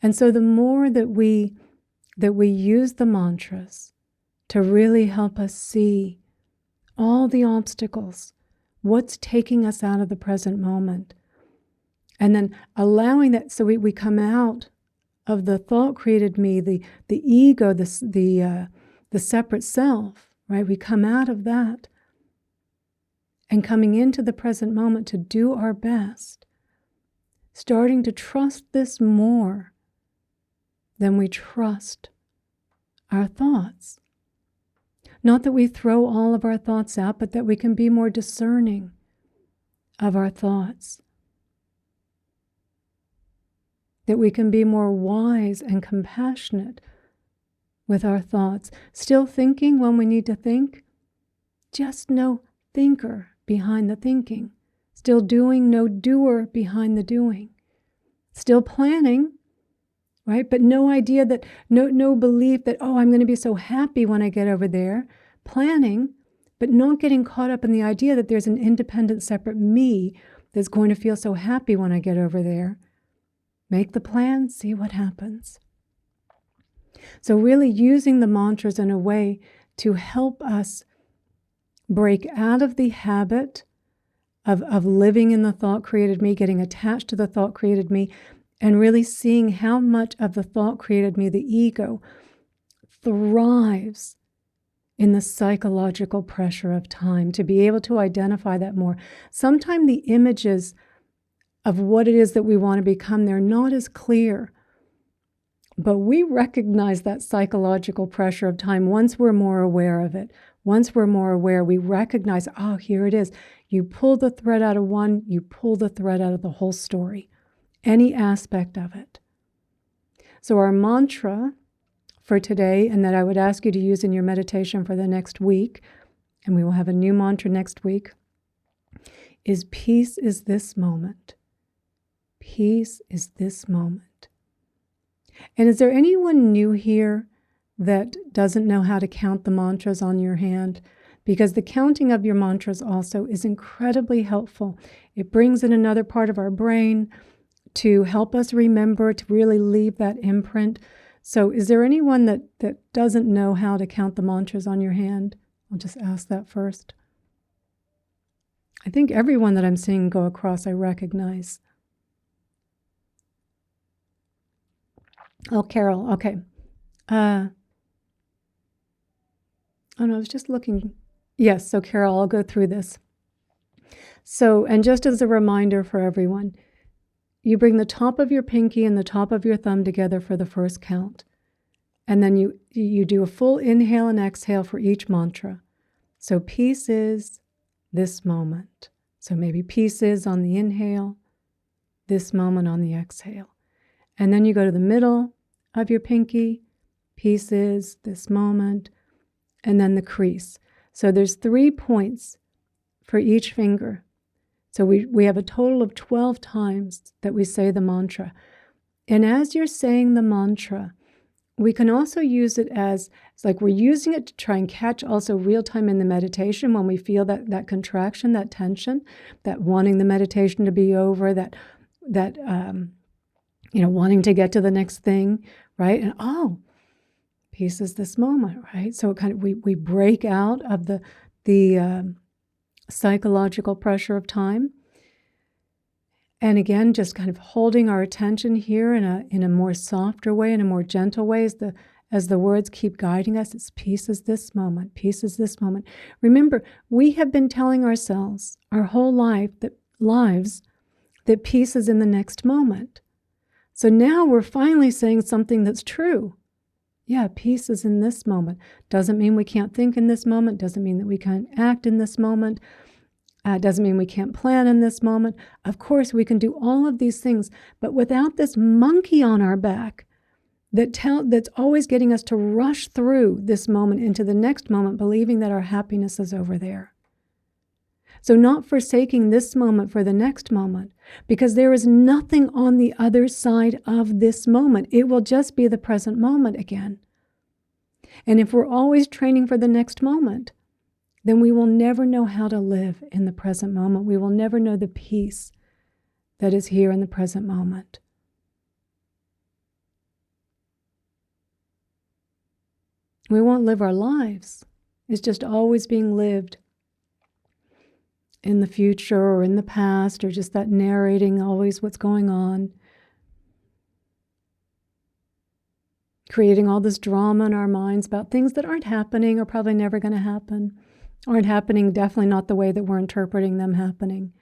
And so the more that we use the mantras to really help us see all the obstacles, what's taking us out of the present moment, and then allowing that, so we come out of the thought-created me, the ego, the separate self, right? We come out of that and coming into the present moment to do our best, starting to trust this more than we trust our thoughts. Not that we throw all of our thoughts out, but that we can be more discerning of our thoughts. That we can be more wise and compassionate with our thoughts. Still thinking when we need to think, just no thinker behind the thinking. Still doing, no doer behind the doing. Still planning, right? But no idea that, no belief that, oh, I'm going to be so happy when I get over there. Planning, but not getting caught up in the idea that there's an independent, separate me that's going to feel so happy when I get over there. Make the plan, see what happens. So really using the mantras in a way to help us break out of the habit of living in the thought-created me, getting attached to the thought-created me, and really seeing how much of the thought-created me, the ego, thrives in the psychological pressure of time, to be able to identify that more. Sometimes the images of what it is that we want to become, they're not as clear. But we recognize that psychological pressure of time once we're more aware of it. Once we're more aware, we recognize, oh, here it is. You pull the thread out of one, you pull the thread out of the whole story, any aspect of it. So our mantra for today, and that I would ask you to use in your meditation for the next week, and we will have a new mantra next week, is peace is this moment. Peace is this moment. And is there anyone new here that doesn't know how to count the mantras on your hand? Because the counting of your mantras also is incredibly helpful. It brings in another part of our brain to help us remember, to really leave that imprint. So is there anyone that doesn't know how to count the mantras on your hand? I'll just ask that first. I think everyone that I'm seeing go across I recognize. Oh, Carol, okay. Oh no, I was just looking. Yes, so Carol, I'll go through this. So, and just as a reminder for everyone, you bring the top of your pinky and the top of your thumb together for the first count. And then you do a full inhale and exhale for each mantra. So peace is this moment. So maybe peace is on the inhale, this moment on the exhale. And then you go to the middle of your pinky, peace is this moment, and then the crease. So there's 3 points for each finger. So we have a total of 12 times that we say the mantra. And as you're saying the mantra, we can also use it as, it's like we're using it to try and catch also real time in the meditation when we feel that contraction, that tension, that wanting the meditation to be over, that wanting to get to the next thing, right? And peace is this moment, right? So it kind of we break out of the psychological pressure of time, and again, just kind of holding our attention here in a more softer way, in a more gentle way, as the words keep guiding us. It's peace is this moment. Peace is this moment. Remember, we have been telling ourselves our whole lives that peace is in the next moment. So now we're finally saying something that's true. Yeah, peace is in this moment. Doesn't mean we can't think in this moment. Doesn't mean that we can't act in this moment. Doesn't mean we can't plan in this moment. Of course, we can do all of these things, but without this monkey on our back that's always getting us to rush through this moment into the next moment, believing that our happiness is over there. So not forsaking this moment for the next moment, because there is nothing on the other side of this moment. It will just be the present moment again. And if we're always training for the next moment, then we will never know how to live in the present moment. We will never know the peace that is here in the present moment. We won't live our lives. It's just always being lived in the future or in the past, or just that narrating always what's going on. Creating all this drama in our minds about things that aren't happening or probably never going to happen. Aren't happening, definitely not the way that we're interpreting them happening.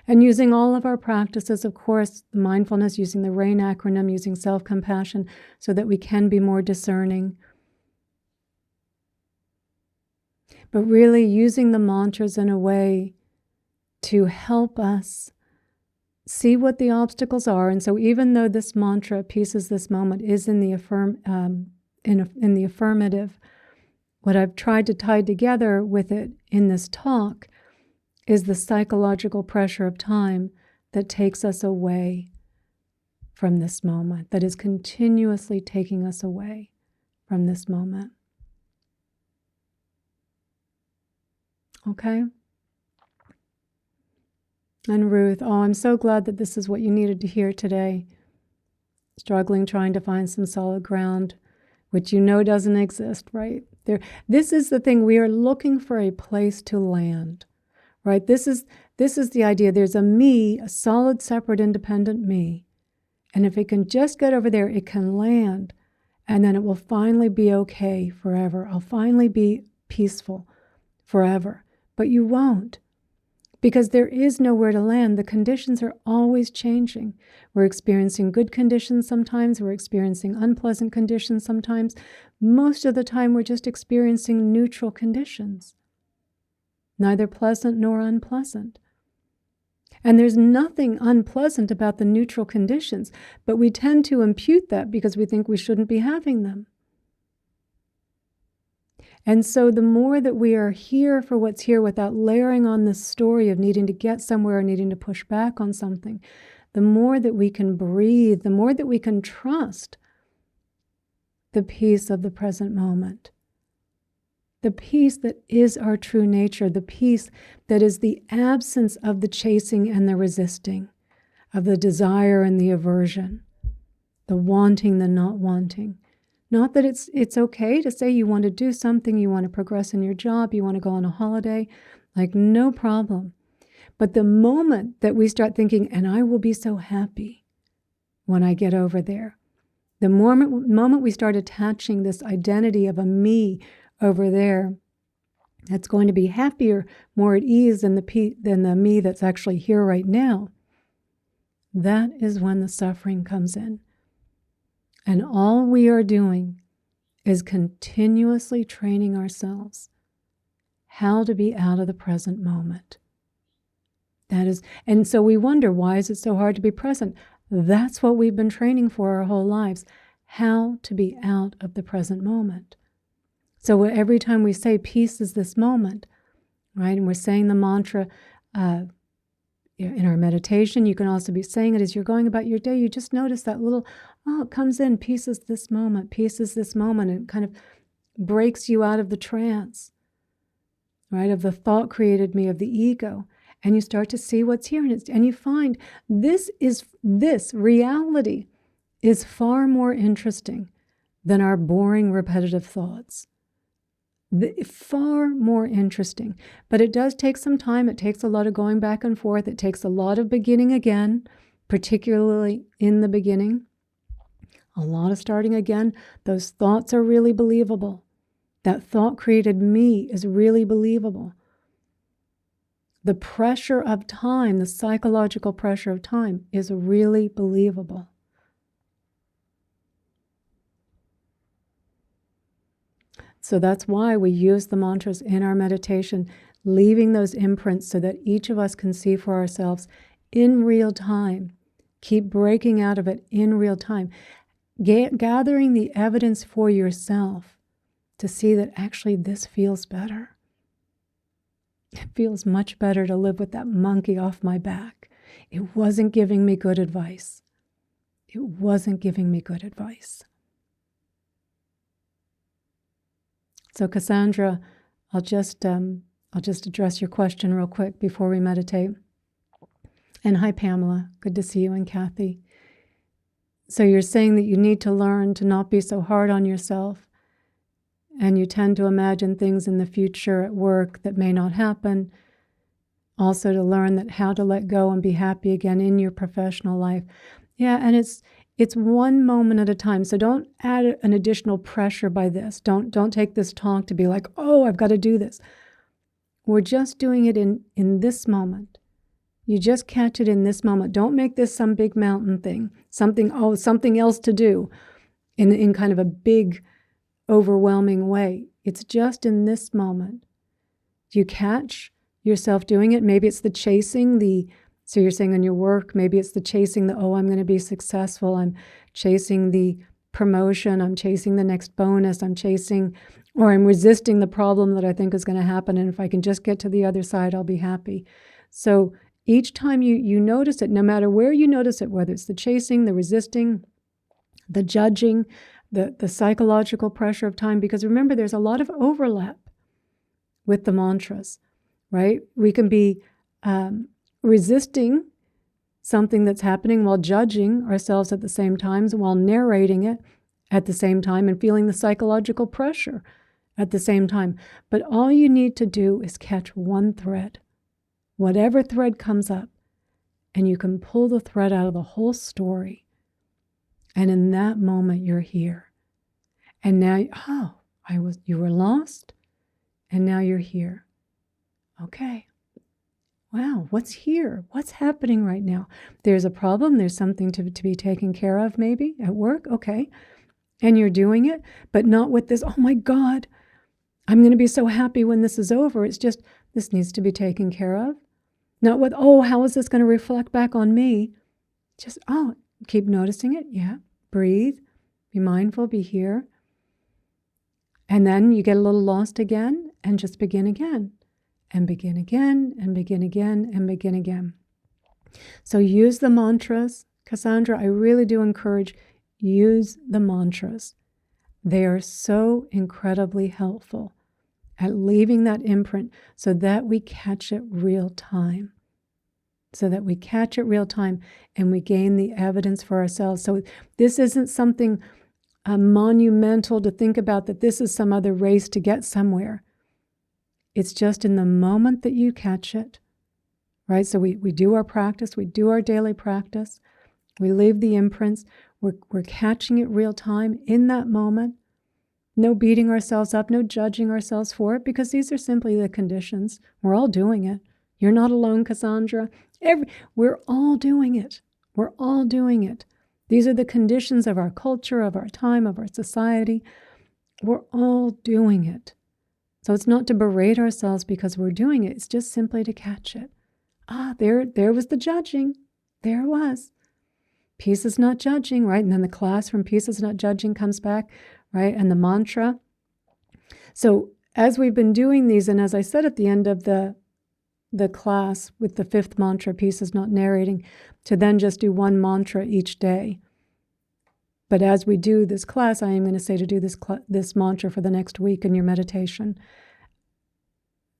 And using all of our practices, of course, mindfulness, using the RAIN acronym, using self-compassion, so that we can be more discerning. But really using the mantras in a way to help us see what the obstacles are. And so even though this mantra, peace is this moment, is in the in the affirmative, what I've tried to tie together with it in this talk is the psychological pressure of time that takes us away from this moment, that is continuously taking us away from this moment. Okay? And Ruth, oh, I'm so glad that this is what you needed to hear today. Struggling, trying to find some solid ground, which you know doesn't exist, right? This is the thing. We are looking for a place to land, right? This is the idea. There's a me, a solid, separate, independent me. And if it can just get over there, it can land. And then it will finally be okay forever. I'll finally be peaceful forever. But you won't. Because there is nowhere to land. The conditions are always changing. We're experiencing good conditions sometimes. We're experiencing unpleasant conditions sometimes. Most of the time, we're just experiencing neutral conditions. Neither pleasant nor unpleasant. And there's nothing unpleasant about the neutral conditions, but we tend to impute that because we think we shouldn't be having them. And so the more that we are here for what's here without layering on this story of needing to get somewhere or needing to push back on something, the more that we can breathe, the more that we can trust the peace of the present moment. The peace that is our true nature, the peace that is the absence of the chasing and the resisting, of the desire and the aversion, the wanting, the not wanting. Not that it's okay to say you want to do something, you want to progress in your job, you want to go on a holiday, like no problem. But the moment that we start thinking, and I will be so happy when I get over there, the moment we start attaching this identity of a me over there that's going to be happier, more at ease than the me that's actually here right now, that is when the suffering comes in. And all we are doing is continuously training ourselves how to be out of the present moment. That is, and so we wonder, why is it so hard to be present? That's what we've been training for our whole lives, how to be out of the present moment. So every time we say peace is this moment, right, and we're saying the mantra in our meditation, you can also be saying it as you're going about your day. You just notice that little, it comes in, peace is this moment, peace is this moment, and it kind of breaks you out of the trance, right, of the thought created me, of the ego, and you start to see what's here, and you find this reality is far more interesting than our boring, repetitive thoughts. Far more interesting. But it does take some time. It takes a lot of going back and forth. It takes a lot of beginning again, particularly in the beginning. A lot of starting again. Those thoughts are really believable. That thought created me is really believable. The pressure of time, the psychological pressure of time, is really believable. So that's why we use the mantras in our meditation, leaving those imprints so that each of us can see for ourselves in real time. Keep breaking out of it in real time. Gathering the evidence for yourself to see that actually this feels better. It feels much better to live with that monkey off my back. It wasn't giving me good advice. It wasn't giving me good advice. So Cassandra, I'll just address your question real quick before we meditate. And hi, Pamela. Good to see you, and Kathy. So you're saying that you need to learn to not be so hard on yourself and you tend to imagine things in the future at work that may not happen. Also to learn that how to let go and be happy again in your professional life. Yeah, and it's one moment at a time. So don't add an additional pressure by this. Don't take this talk to be like, oh, I've got to do this. We're just doing it in this moment. You just catch it in this moment. Don't make this some big mountain thing, something else to do in kind of a big, overwhelming way. It's just in this moment. You catch yourself doing it. Maybe it's the chasing, so you're saying on your work, maybe it's the chasing I'm going to be successful. I'm chasing the promotion. I'm chasing the next bonus. I'm resisting the problem that I think is going to happen. And if I can just get to the other side, I'll be happy. So each time you notice it, no matter where you notice it, whether it's the chasing, the resisting, the judging, the psychological pressure of time, because remember, there's a lot of overlap with the mantras, right? We can be resisting something that's happening while judging ourselves at the same time, while narrating it at the same time and feeling the psychological pressure at the same time. But all you need to do is catch one thread, whatever thread comes up, and you can pull the thread out of the whole story. And in that moment, you're here. And now, you were lost, and now you're here. Okay. Wow, what's here? What's happening right now? There's a problem. There's something to be taken care of, maybe at work. Okay. And you're doing it, but not with this, oh my God, I'm going to be so happy when this is over. It's just, this needs to be taken care of. Not with, oh, how is this going to reflect back on me? Just, keep noticing it. Yeah. Breathe. Be mindful. Be here. And then you get a little lost again and just begin again. And begin again, and begin again, and begin again. So use the mantras. Cassandra, I really do encourage, use the mantras. They are so incredibly helpful at leaving that imprint so that we catch it real time. And we gain the evidence for ourselves. So this isn't something monumental to think about, that this is some other race to get somewhere. It's just in the moment that you catch it, right? So we do our practice, we do our daily practice, we leave the imprints, we're catching it real time in that moment. No beating ourselves up, no judging ourselves for it, because these are simply the conditions. We're all doing it. You're not alone, Cassandra. We're all doing it. We're all doing it. These are the conditions of our culture, of our time, of our society. We're all doing it. So it's not to berate ourselves because we're doing it. It's just simply to catch it. There was the judging. There it was. Peace is not judging, right? And then the class from Peace is not judging comes back, right? And the mantra. So as we've been doing these, and as I said at the end of the class with the 5th mantra, Peace is not narrating, to then just do one mantra each day. But as we do this class, I am going to say to do this mantra for the next week in your meditation.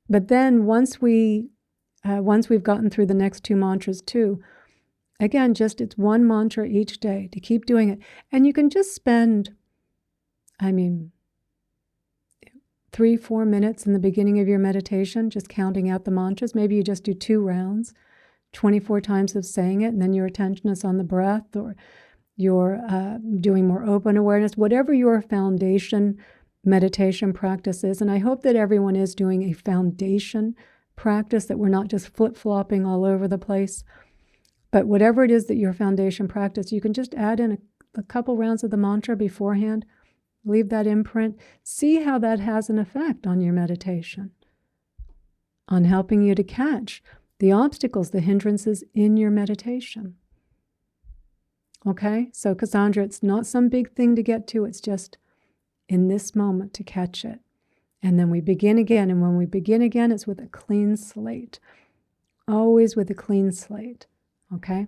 But then once we've gotten through the next 2 mantras too, again, just it's one mantra each day to keep doing it. And you can just spend, 3-4 minutes in the beginning of your meditation, just counting out the mantras. Maybe you just do 2 rounds, 24 times of saying it, and then your attention is on the breath, or you're doing more open awareness, whatever your foundation meditation practice is. And I hope that everyone is doing a foundation practice, that we're not just flip-flopping all over the place. But whatever it is that your foundation practice, you can just add in a couple rounds of the mantra beforehand, leave that imprint, see how that has an effect on your meditation, on helping you to catch the obstacles, the hindrances in your meditation. Okay, so Cassandra, it's not some big thing to get to. It's just in this moment to catch it. And then we begin again. And when we begin again, it's with a clean slate. Always with a clean slate. Okay?